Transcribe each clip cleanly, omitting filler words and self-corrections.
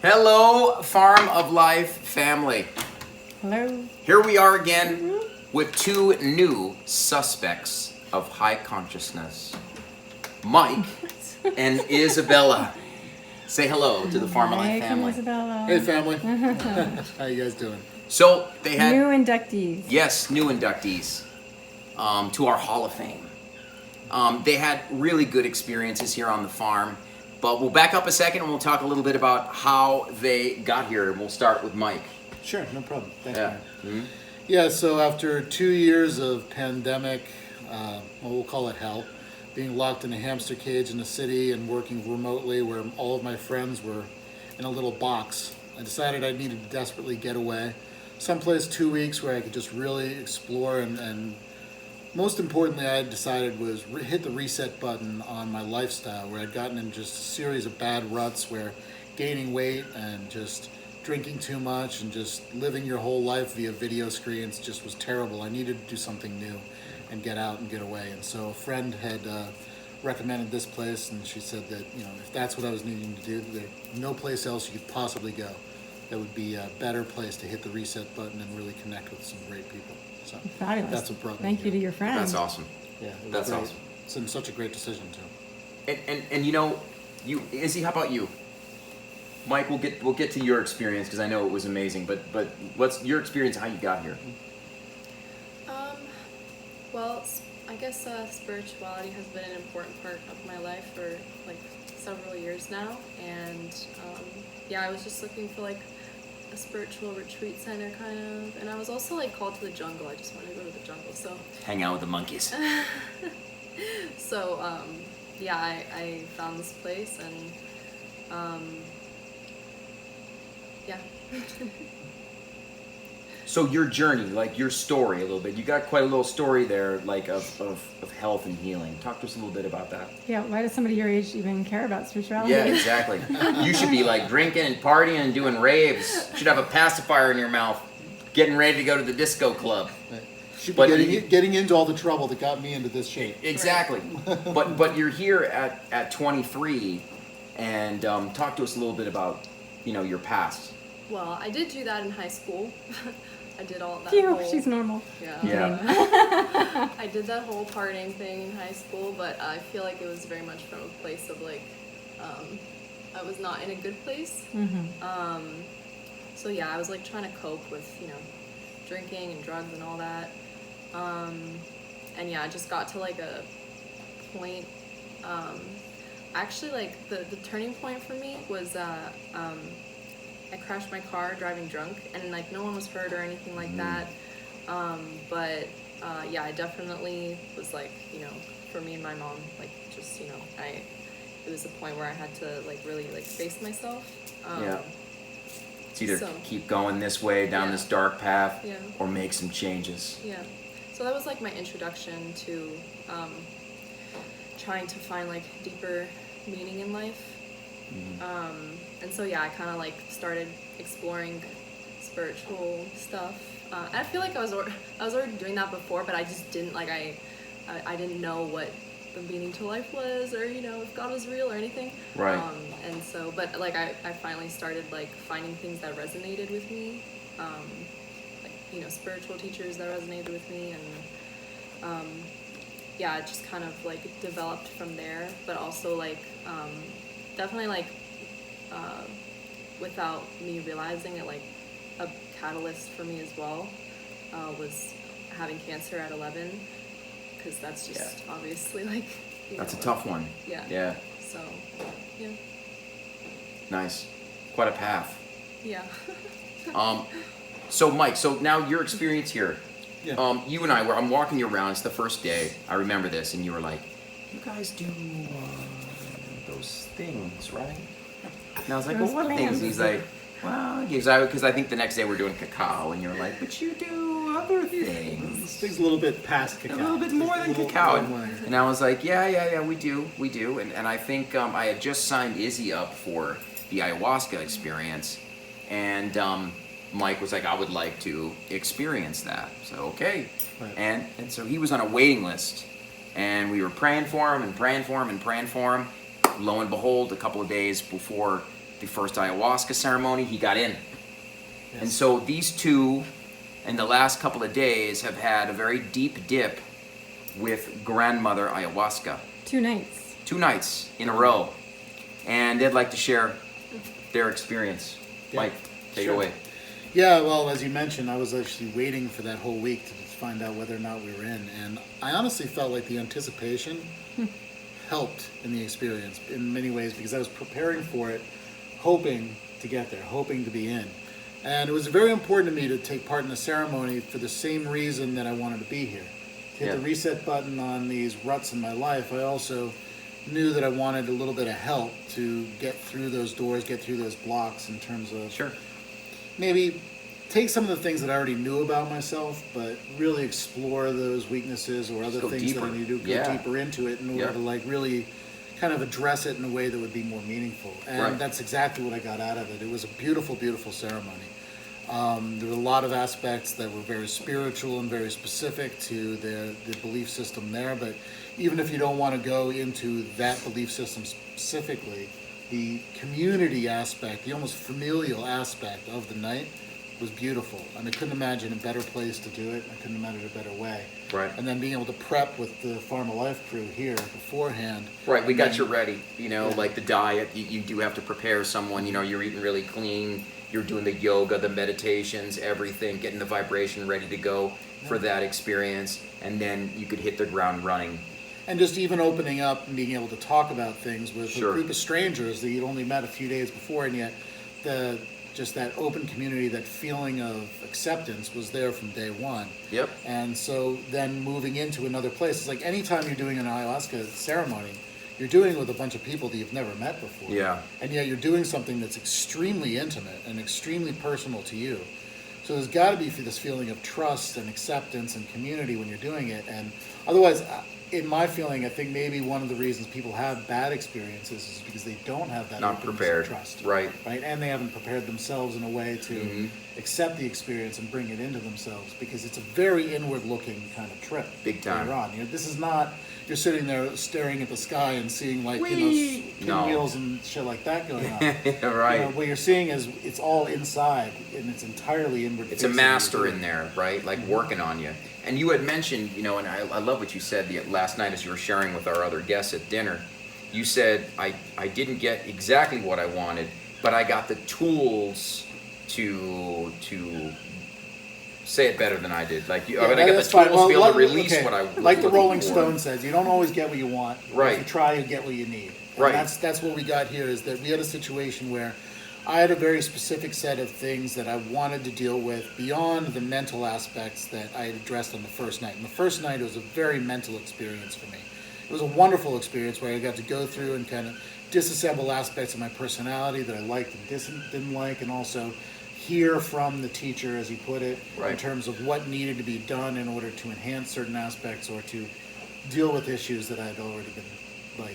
Hello, Farm of Life family. Hello. Here we are again with two new suspects of high consciousness, Mike and Isabella. Say hello to the Farm of Life family. Isabella. Hey family, how you guys doing? So they had New inductees. Yes, new inductees to our Hall of Fame. They had really good experiences here on the farm, but we'll back up a second and we'll talk a little bit about how they got here. And we'll start with Mike. Sure, no problem. Thanks, Yeah. man. Mhm. Yeah, so after 2 years of pandemic, well, we'll call it hell, being locked in a hamster cage in the city and working remotely where all of my friends were in a little box, I decided I needed to desperately get away. Someplace 2 weeks where I could just really explore and most importantly, I decided was hit the reset button on my lifestyle, where I'd gotten in just a series of bad ruts where gaining weight and just drinking too much and just living your whole life via video screens just was terrible. I needed to do something new and get out and get away. And so a friend had recommended this place, and she said that, you know, if that's what I was needing to do, there's no place else you could possibly go that would be a better place to hit the reset button and really connect with some great people. So Fabulous. that's what brought me Thank here. you to your friend. That's awesome. Yeah, it was That's great. awesome. It's been such a great decision too. And you know, Izzy, how about you? Mike, we'll get to your experience because I know it was amazing. But what's your experience? How you got here? Well, I guess spirituality has been an important part of my life for like several years now, and yeah, I was just looking for like a spiritual retreat center kind of, and I was also like called to the jungle. I just wanted to go to the jungle, so Hang out with the monkeys. yeah, I found this place, and yeah. So your journey, like your story a little bit, you got quite a little story there, like of health and healing. Talk to us a little bit about that. Yeah, why does somebody your age even care about spirituality? Yeah, exactly. You should be like drinking and partying and doing raves. You should have a pacifier in your mouth, getting ready to go to the disco club. Should But be you- getting into all the trouble that got me into this shape. Exactly. But you're here at 23, and talk to us a little bit about, you know, your past. Well, I did do that in high school. I did all that. Phew, whole, she's normal. Yeah. I did that whole partying thing in high school, but I feel like it was very much from a place of like, I was not in a good place. So yeah, I was like trying to cope with, you know, drinking and drugs and all that. And yeah, I just got to like a point, actually like the turning point for me was, I crashed my car driving drunk, and like no one was hurt or anything like that. Yeah, I definitely was like, you know, for me and my mom, like just, you know, it was a point where I had to like really like face myself. Yeah. It's either so- keep going this way down Yeah. this dark path, Yeah. or make some changes. Yeah. So that was like my introduction to trying to find like deeper meaning in life. And so yeah, I kind of like started exploring spiritual stuff. I feel like I was already doing that before, but I just didn't like I didn't know what the meaning to life was, or you know if God was real or anything. Right. And so, but like I finally started like finding things that resonated with me, like you know spiritual teachers that resonated with me, and yeah, it just kind of like developed from there. But also like definitely like without me realizing it, like a catalyst for me as well was having cancer at 11, because that's just obviously like you That's a know, tough one. Yeah. Yeah. So yeah. Nice. Quite a path. Yeah. So Mike, so now your experience here. Yeah. You and I'm walking you around. It's the first day. I remember this, and you were like, "You guys do those things, right?" And I was like, Those "Well, what plans. things?" And he's like, "Well, because I think the next day we're doing cacao," and you're like, "But you do other things." This thing's a little bit past A cacao. little bit more than It's a little cacao. more. And I was like, yeah, we do. And I think I had just signed Izzy up for the ayahuasca experience. And Mike was like, I would like to experience that. So, okay. Right. And so he was on a waiting list. And we were praying for him and praying for him and praying for him. Lo and behold, a couple of days before the first ayahuasca ceremony, he got in. Yes. And so these two, in the last couple of days, have had a very deep dip with grandmother ayahuasca. 2 nights. 2 nights in a row. And they'd like to share their experience. Yeah, Mike, take sure. it away. Yeah, well, as you mentioned, I was actually waiting for that whole week to find out whether or not we were in. And I honestly felt like the anticipation helped in the experience in many ways because I was preparing for it, hoping to get there, hoping to be in. And it was very important to me to take part in the ceremony for the same reason that I wanted to be here. To hit the reset button on these ruts in my life, I also knew that I wanted a little bit of help to get through those doors, get through those blocks in terms of Sure. maybe take some of the things that I already knew about myself, but really explore those weaknesses or other go things deeper. that I need to go Yeah. deeper into it in order Yeah. to like really kind of address it in a way that would be more meaningful. And Right. that's exactly what I got out of it. It was a beautiful, beautiful ceremony. There were a lot of aspects that were very spiritual and very specific to the belief system there, but even if you don't want to go into that belief system specifically, the community aspect, the almost familial aspect of the night was beautiful. And I couldn't imagine a better place to do it. I couldn't imagine a better way. Right. And then being able to prep with the Pharma Life crew here beforehand. Right, we And got then- you ready. You know, Yeah. like the diet, you do have to prepare someone. You know, you're eating really clean. You're doing the yoga, the meditations, everything, getting the vibration ready to go for that experience. And then you could hit the ground running. And just even opening up and being able to talk about things with Sure. a group of strangers that you'd only met a few days before, and yet just that open community, that feeling of acceptance was there from day one. Yep. And so then moving into another place, it's like anytime you're doing an ayahuasca ceremony, you're doing it with a bunch of people that you've never met before. Yeah. And yet you're doing something that's extremely intimate and extremely personal to you. So there's got to be this feeling of trust and acceptance and community when you're doing it. And otherwise, in my feeling, I think maybe one of the reasons people have bad experiences is because they don't have that Not openness and prepared. trust. Right. Right. And they haven't prepared themselves in a way to accept the experience and bring it into themselves, because it's a very inward-looking kind of trip. Big time. Later on. This is not you're sitting there staring at the sky and seeing like Whee! No. pinwheels and shit like that going on. Right. What you're seeing is it's all inside and it's entirely inward. It's a facing. master in there, right? Like working on you. And you had mentioned, you know, and I love what you said last night as you were sharing with our other guests at dinner. You said, I didn't get exactly what I wanted, but I got the tools to say it better than I did. Like, I got the that's tools fine. Well, to be able to like- release okay, what I was like the looking Rolling for. Stone says, you don't always get what you want. But Right. If you try, you get what you need. And Right. That's what we got here, is that we had a situation where I had a very specific set of things that I wanted to deal with beyond the mental aspects that I had addressed on the first night. And the first night, it was a very mental experience for me. It was a wonderful experience where I got to go through and kind of disassemble aspects of my personality that I liked and didn't like, and also hear from the teacher, as he put it, Right. in terms of what needed to be done in order to enhance certain aspects or to deal with issues that I had already been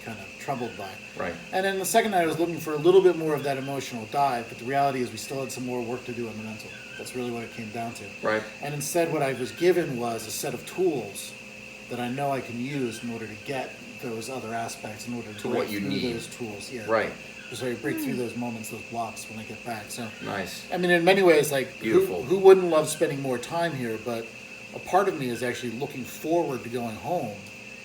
kind of troubled by. Right. And then the second night I was looking for a little bit more of that emotional dive, but the reality is we still had some more work to do on the mental. That's really what it came down to. Right. And instead what I was given was a set of tools that I know I can use in order to get those other aspects, in order to break what you through need. those tools. Yeah. Right. So I break through those moments, those blocks when I get back. So Nice. I mean, in many ways, like, Beautiful. who wouldn't love spending more time here? But a part of me is actually looking forward to going home.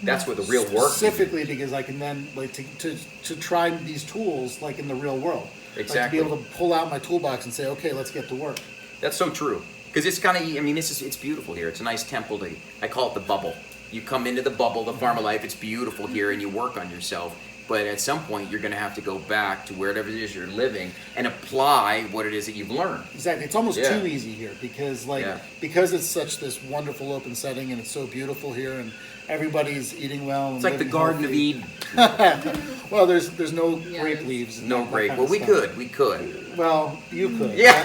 That's where the real work Specifically because I can then, like, to try these tools, like, in the real world. Exactly. Like, to be able to pull out my toolbox and say, okay, let's get to work. That's so true. Because it's kind of, I mean, it's beautiful here. It's a nice temple I call it the bubble. You come into the bubble, the Pharma Life, it's beautiful here, and you work on yourself. But at some point, you're going to have to go back to wherever it is you're living and apply what it is that you've learned. Exactly. It's almost Yeah. too easy here because, like, Yeah. because it's such this wonderful open setting and it's so beautiful here and everybody's eating well. It's like the Garden of Eden. Well, there's no Yeah, grape there's- leaves. And No that grape. kind Well, of we stuff. could. Well, you could. Yeah.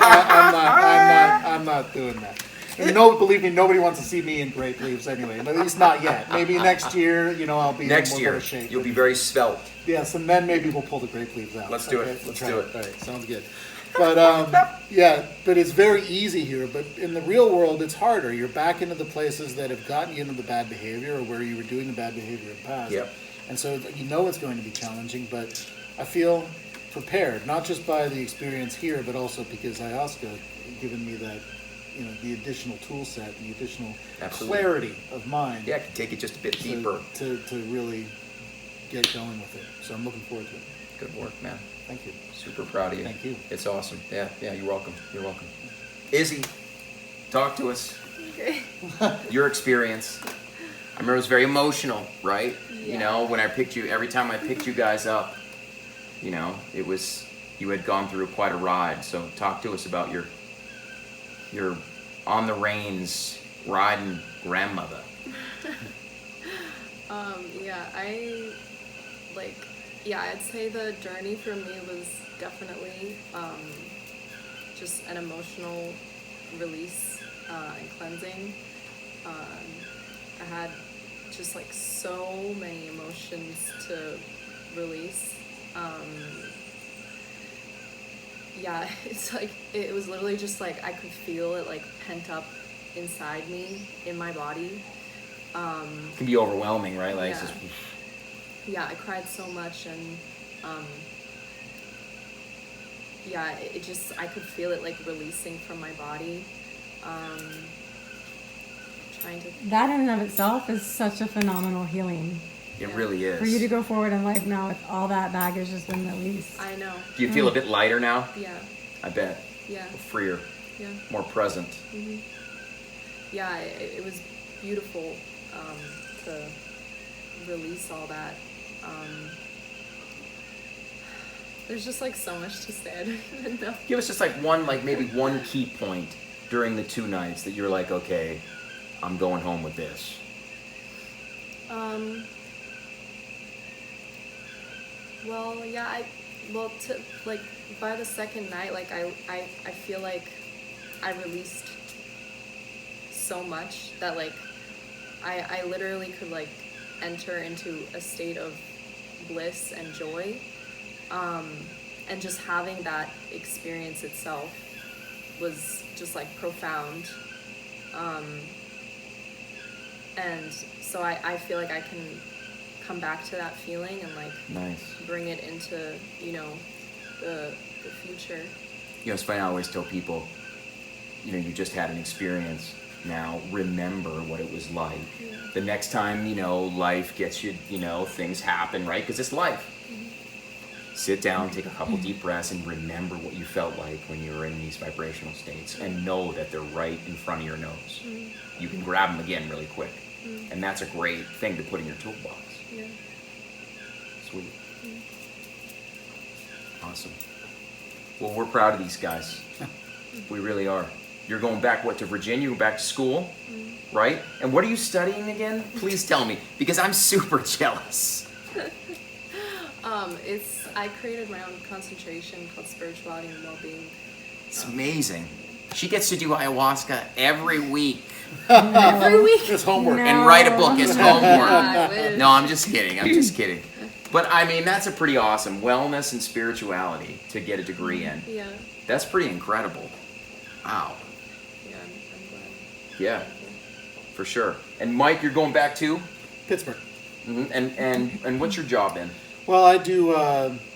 I'm not doing that. And no, believe me, nobody wants to see me in grape leaves anyway. At least not yet. Maybe next year, I'll be Next in more year, better shape. you'll be very svelte. Yes, and then maybe we'll pull the grape leaves out. Let's do it. Okay, Let's try do it. All right, sounds good. But yeah, but it's very easy here. But in the real world, it's harder. You're back into the places that have gotten you into the bad behavior, or where you were doing the bad behavior in the past. Yep. And so it's going to be challenging. But I feel prepared, not just by the experience here, but also because ayahuasca given me that, the additional tool set, the additional Absolutely. clarity of mind. Yeah, I can take it just a bit deeper. To really get going with it. So I'm looking forward to it. Good work, man. Thank you. Super proud of you. Thank you. It's awesome. Yeah, you're welcome. You're welcome. Izzy, talk to us. Okay. Your experience. I remember it was very emotional, right? Yeah. When I picked you, every time I picked you guys up, it was, you had gone through quite a ride. So talk to us about your on the reins riding grandmother. I'd say the journey for me was definitely just an emotional release and cleansing. I had just like so many emotions to release. It's like it was literally just like I could feel it like pent up inside me in my body. It can be overwhelming, right? Like, Yeah. it's just, Yeah, I cried so much, and it just I could feel it like releasing from my body. Trying to That in and of itself is such a phenomenal healing. it Yeah. really is. For you to go forward in life now with all that baggage has been released. I know. Do you feel a bit lighter now? Yeah. I bet. Yeah. Freer, Yeah. more present. Yeah. It was beautiful to release all that. There's just like so much to say. I don't even know. Give us just like maybe one key point during the 2 nights that you're like, okay, I'm going home with this. By the second night, like I feel like I released so much that like I literally could like enter into a state of bliss and joy, and just having that experience itself was just like profound, and so I feel like I can come back to that feeling and like Nice. bring it into the future. It's funny, I always tell people, you just had an experience. Now remember what it was like. Yeah. The next time, life gets you, things happen, right? Because it's life. Sit down, take a couple deep breaths, and remember what you felt like when you were in these vibrational states, and know that they're right in front of your nose. You can grab them again really quick. And that's a great thing to put in your toolbox. Yeah. Sweet. Awesome. Well, we're proud of these guys. We really are. You're going back, to Virginia? You're back to school, right? And what are you studying again? Please tell me, because I'm super jealous. I created my own concentration called Spirituality and Wellbeing. It's amazing. She gets to do ayahuasca every week Every week. It's homework. No. and write a book as homework. I wish. No, I'm just kidding. But I mean, that's a pretty awesome wellness and spirituality to get a degree in. Yeah. That's pretty incredible. Wow. Yeah, I'm glad. Yeah, Thank you. for sure. And Mike, you're going back too? Pittsburgh. And what's your job in? Well, I do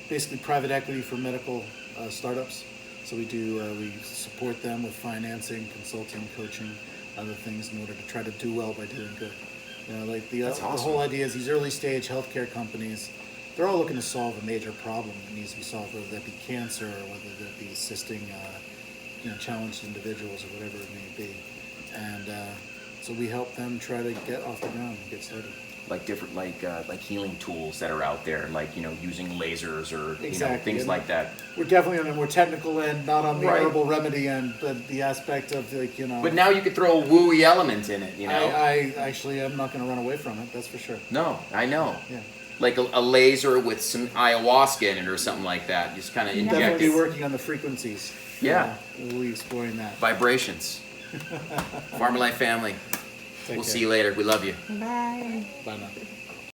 basically private equity for medical startups. So we support them with financing, consulting, coaching, other things in order to try to do well by doing good. That's The awesome. whole idea is these early stage healthcare companies, they're all looking to solve a major problem that needs to be solved, whether that be cancer or whether that be assisting challenged individuals or whatever it may be. And so we help them try to get off the ground and get started. Like different, like healing tools that are out there, like using lasers or Exactly. things And like that. We're definitely on the more technical end, not on the Right. herbal remedy end, but the aspect of But now you could throw a wooey element in it, I actually am not going to run away from it. That's for sure. No, I know. Yeah. Like a laser with some ayahuasca in it or something like that. Just kind of inject Definitely it. working on the frequencies. Yeah. We'll be exploring that. Vibrations. Farmer Life family. Take We'll care. see you later. We love you. Bye. Bye now.